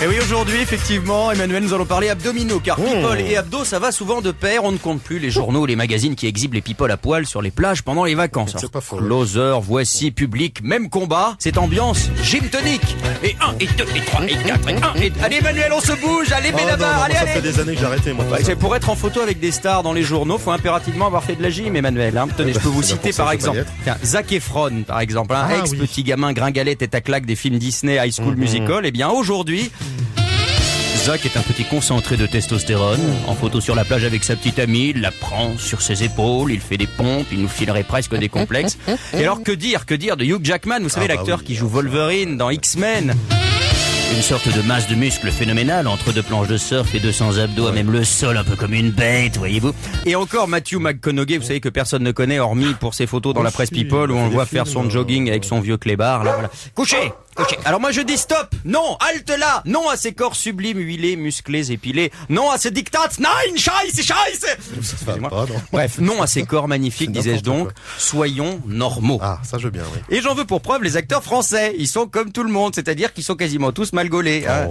Et oui, aujourd'hui, effectivement, Emmanuel, nous allons parler abdominaux, car people et abdos, ça va souvent de pair. On ne compte plus les journaux, les magazines qui exhibent les people à poil sur les plages pendant les vacances. C'est pas faux. Closer, Voici, Public, même combat. Cette ambiance gym tonique. Et 1, et 2, et 3, et 4, et 1, et... Allez, Emmanuel, on se bouge. Allez, Benabar, allez, ça allez. fait des années que j'ai arrêté, moi. C'est pour être en photo avec des stars dans les journaux, faut impérativement avoir fait de la gym, Emmanuel. Hein. Tenez, je peux vous c'est bien citer pour ça, par je peux pas y exemple, tiens, Zac Efron, par exemple, Ah, ex-petit gamin gringalet tête à claque des films Disney High School Musical. Eh bien, aujourd'hui, Zac est un petit concentré de testostérone, en photo sur la plage avec sa petite amie, il la prend sur ses épaules, il fait des pompes, il nous filerait presque des complexes. Et alors que dire de Hugh Jackman, vous savez, l'acteur qui joue Wolverine dans X-Men. Une sorte de masse de muscles phénoménale entre deux planches de surf et 200 abdos à même le sol, un peu comme une bête, voyez-vous. Et encore Matthew McConaughey, vous savez que personne ne connaît, hormis pour ses photos dans la presse People, où on le voit faire son jogging avec son vieux clébard, là, voilà. Couchez. Alors moi je dis stop, non, halte là, non à ces corps sublimes, huilés, musclés, épilés, non à ce diktat, nein, scheiße. Bref, non à ces corps magnifiques, disais-je donc, soyons normaux. Ah, ça je veux bien, oui. Et j'en veux pour preuve les acteurs français, ils sont comme tout le monde, c'est-à-dire qu'ils sont quasiment tous mal gaulés. Hein.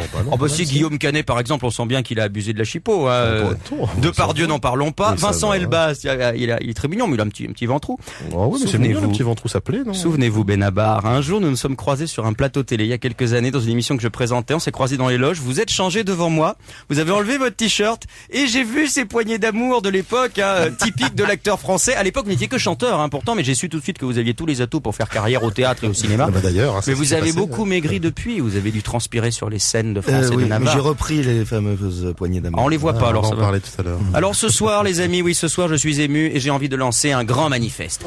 Si Guillaume Canet par exemple, on sent bien qu'il a abusé de la chipot. Hein. Depardieu, n'en parlons pas. Oui, Vincent va. Elbaz, il est très mignon, mais il a un petit ventrou. Oh, oui, mais c'est mignon, le petit ventrou, ça plaît, non? Souvenez-vous, Benabar, un jour nous nous sommes croisés sur un plateau télé il y a quelques années dans une émission que je présentais, on s'est croisés dans les loges, vous êtes changé devant moi, vous avez enlevé votre t-shirt et j'ai vu ces poignées d'amour de l'époque, hein, typiques de l'acteur français. À l'époque, vous n'étiez que chanteur, hein, pourtant, mais j'ai su tout de suite que vous aviez tous les atouts pour faire carrière au théâtre et au cinéma. Ah bah d'ailleurs, hein, mais vous avez beaucoup maigri depuis, vous avez dû transpirer sur les scènes de France et de oui, mais Navarre. j'ai repris les fameuses poignées d'amour. On les voit pas, alors on ça en va. parlait tout à l'heure. Alors ce soir, les amis, oui, ce soir, je suis ému et j'ai envie de lancer un grand manifeste.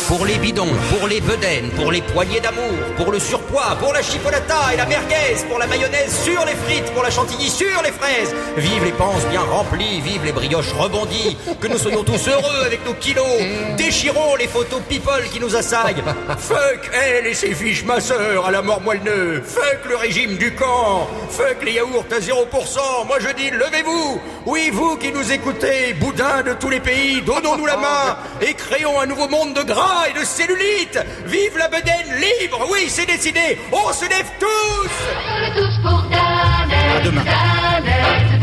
Pour les bidons, pour les bedaines, pour les poignées d'amour, pour le surpoids, pour la chipolata et la merguez, pour la mayonnaise sur les frites, pour la chantilly sur les fraises. Vive les panses bien remplies, vive les brioches rebondies, que nous soyons tous heureux avec nos kilos. Déchirons les photos people qui nous assaillent. Fuck elle et ses fiches masseurs à la mort moelleux. Fuck le régime du camp. Fuck les yaourts à 0%. Moi je dis levez-vous. Oui, vous qui nous écoutez, boudins de tous les pays, donnons-nous la main et créons un nouveau monde de gras et de cellulite. Vive la bedaine libre. Oui, c'est décidé. On se lève tous. Tous pour Danette, À demain. Danette.